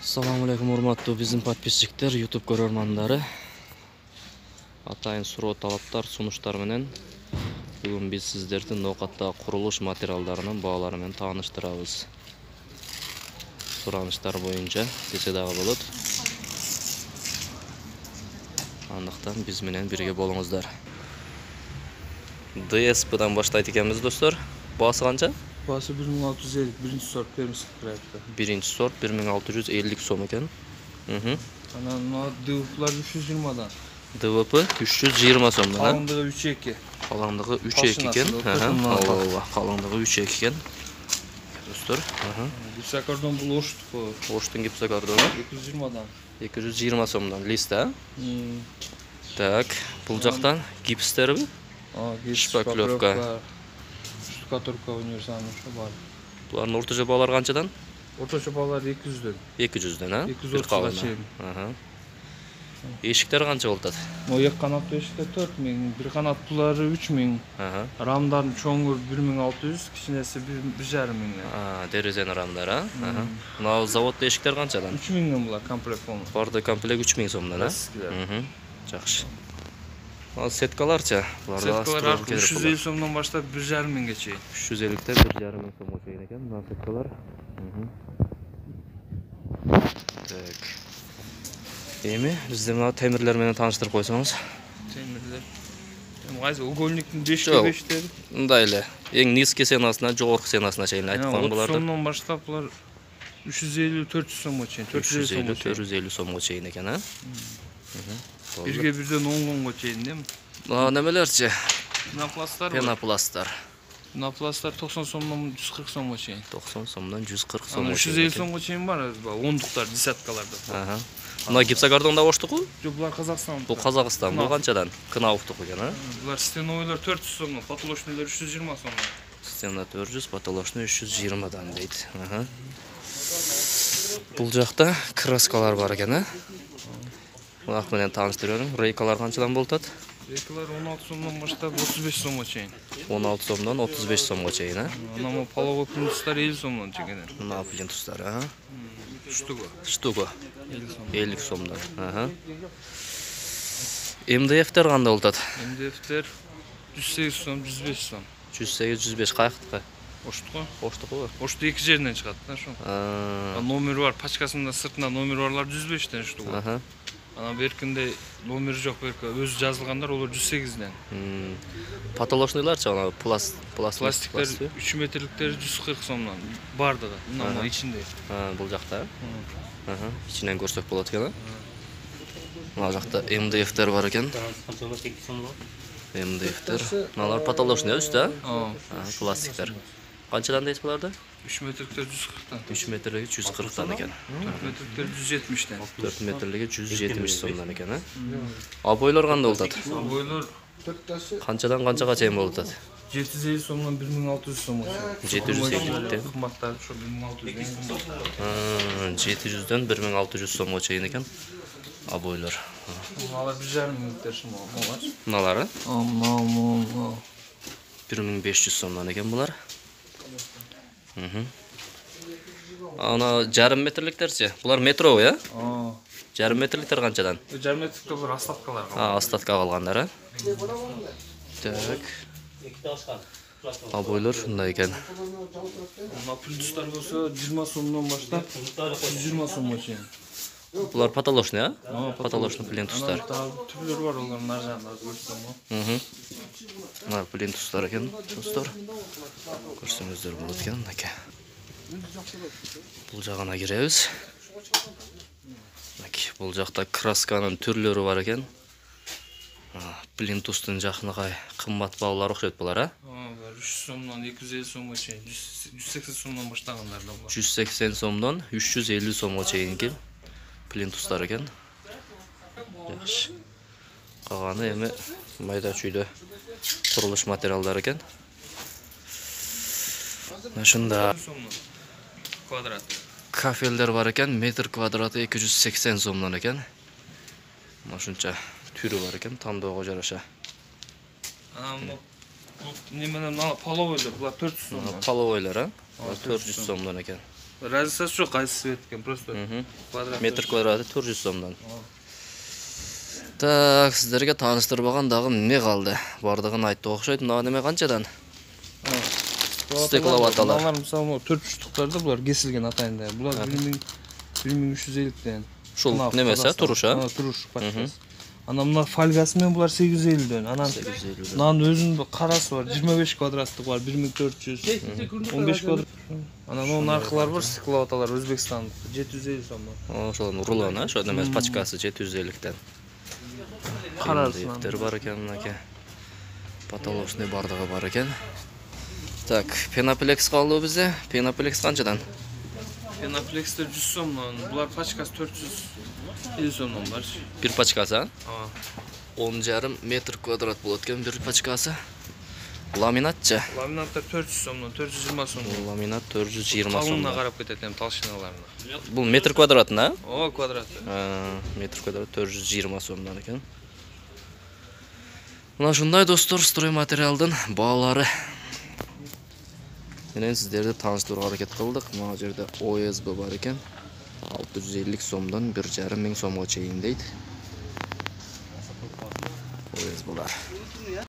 Assalamu alaikum урматтуу биздин подписчиктер, YouTube көрөрмандары. Атайын суроо талаптар, сунуштар менен бүгүн биз сиздерди ноокатта курулуш материалдарынын баалары менен тааныштырабыз. Сураныштар боюнча десе дагы болот. Андыктан биз менен бирге болуңуздар. DSP-дан баштайт экенбиз достор. Баасы канча? Баасы 1650, birinci sort Permis'in проекты. Birinci sort 1650 сом экен. Ana DVP'lar 320'dan. DVP 320 сомдон. Kalınlığı 3.2. Kalınlığı 3.2 eкен. Allah, kalınlığı 3.2 eкен. Dostlar. Gipsakardon bu Oşt'u. Oşt'un gipsakardonu 220'dan. 220 сомдон лист, а? Так, бул жактан гипстер бу? Шпаклевка. Штукатурка универсальный бар. Булардын орточо баалары канчадан? Орточо баалары 200'дөн. 200'дөн, а? 230'ga чейин. Эшиктер канча болот? O ек канаттуу эшиктер 4000, бир канаттуулары 3000. Рамдардын чоңу 1600, кичинеси 1.500. Дерезенин рамдары, а? Мына заводдо эшиктер канчадан? 3000 булар комплект болот. Барды комплект 3000 сомдон, а? Жакшы. Ал сеткаларча? Сеткалар 350 сомдон баштап 1.500 чейин. 350-тен 1.500 сомго чейин экен мына сеткалар. Так. Эми бизде мына темирлер менен тааныштырып койсоңуз. Темирлер. Кайсы угольниктин 5-5тери? Мындай эле. Эң низки сенасынан жогорку сенасына чейин айтып коюң буларды. Сомдон баштап булар 350-400 сомго чейин, 450 сомго чейин экен, а? Бирге бирден 10 сомго чейин, дем? Немелерчи? Пенопласттар. Пенопласттар. Пенопласттар 90 сомдон 140 сомго чейин. 90 сомдон 140 сомго чейин. 350 сомго чейин бар, ондуктар, десяткаларда. Мына гипсокардонда Оштуку? Жок, булар Казакстан. Бул Казакстан, бул канчадан? Кынауктуку экен, а? Булар стенойлор 400 сомдон, потолочныйлар 320 сомдон. Стена 400, потолочный 320дан дейт. Бул жакта краскалар бар экен, а? Мунак менен тааныштырып, рейкалар канчадан болот? Рейкалар 16 сомдон баштап 35 сомго чейин. 16 сомдон 35 сомго чейин, а? Анан половой плинтустар 50 сомдон чекенер. Мына плинтустар, а? Штуга. 50 сомдон. МДФтер кандай болот? МДФтер 108 сом, 105 сом. 108-105 каяктыкы? Оштуку. Ошту эки жеринен чыгат да ошо. Номер бар, пачкасында сыртында номер барлар 105тен штугу. Анан беркинде номер жок, берки өзү жазылгандар олар 108ден. Потолочныйларчы ана пластиктер 3 метрликтер 140 сомдон бардыгы. Мына ичинде. Бул жакта. Ичинен көрсөк болот экен, а? Мына жакта МДФтер бар экен. МДФтер. Мыналар потолочный үстү, а? Пластиктер. Канчадан дейт буларды? 3 метрликтер 140тан. 3 метрлиги 140тан экен. 4 метрликтер 170тен. 4 метрлиги 170 сомдон экен, а? Абойлор кандай болот? Абойлор канчадан канчага чейин болот? 750 сомдон 1600 сомго чейин. 750тен. Кымбаттар ошо 1600. 700дөн 1600 сомго чейин экен. Абойлор. Алар 1.500 сомго болот. Мыналар, а? 1500 сомдон экен булар. Ана жарым метрликтерчи? Булар метровый, а? Жарым метрликтер канчадан? Жарым метрликтер булар остаткалар. Остатка калгандар, а? Так. Абойлор ушундай экен. Плинтустар болсо 20 сомдон баштап 120 сомго чейин. Булар потолочный, а? Потолочный плинтустар. Түрлөр бар, олардын ар жагында көрсөм. Мына плинтустар экен, достор. Көрсөңүздөр болот экен, мынакей. Бул жагына киребиз. Мынакей, бул жакта красканын түрлөрү бар экен. Плинтустун жакыныгай кымбат баалар окшойт булар, а? 300 сомдон 250 сомго чейин, 180 сомдон баштагандар да булар. 180 сомдон 350 сомго чейинки плинтустар экен. Жакшы. Калганы эми майда чүйдө курулуш материалдары экен. Ушунда квадрат. Кафелдер бар экен, метр квадраты 280 сомдон экен. Ушунча түрү бар экен, тандоого жараша. Неменен половойлор, булар 400 сомдон. Половойлор, а? 400 сомдон экен. Разницасы жоқ, қайсысы беткен, просто квадрат. Метр квадраты 400 сомдан. Так, сіздерге таныштырбаған дагы эмне калды? Бардыгын айтты окшойт. Мына неме канчадан? Стекловаталар. Булар мисалы 4,5-туктарда булар кесилген атайында. Булар 1350-ден. Ушул немесе туруш, а? Туруш пачкасы. Анан мына фольгасы менен булар 850-ден. Анан мынанын өзүнүн карасы бар, 25 квадраттык бар, 1400, 15 квадрат. Анан онун аркылары бар, стекловаталар Өзбекстандык, 750 сом. Ошол рулон, ошо немес пачкасы 750-ден. Карасынан бар экен мынакей. Потолочный бардыгы бар экен. Так, пеноплекс калды бизде. Пеноплекс канчадан? Пеноплексте 100 сомдон, булар пачкасы 450 сомдон бар. Бир пачкасы, а? 10,5 метр квадрат болот экен бир пачкасы. Ламинатчы. Ламинаттар 400 сомдон, 420 сомдон. Ламинат 420 Калыңына сомдон. карап кетет эми толщиналарына. Бул метр квадратына? О, квадрат. Метр квадрат 420 сомдон экен. Мына ушундай достор, строй материалдын баалары. Менен сиздерди тааныштырууга аракет кылдык. Мына жерде ОСБ бар экен. 650 сомдон 1,5 миң сомго чейин дейт. ОСБлар.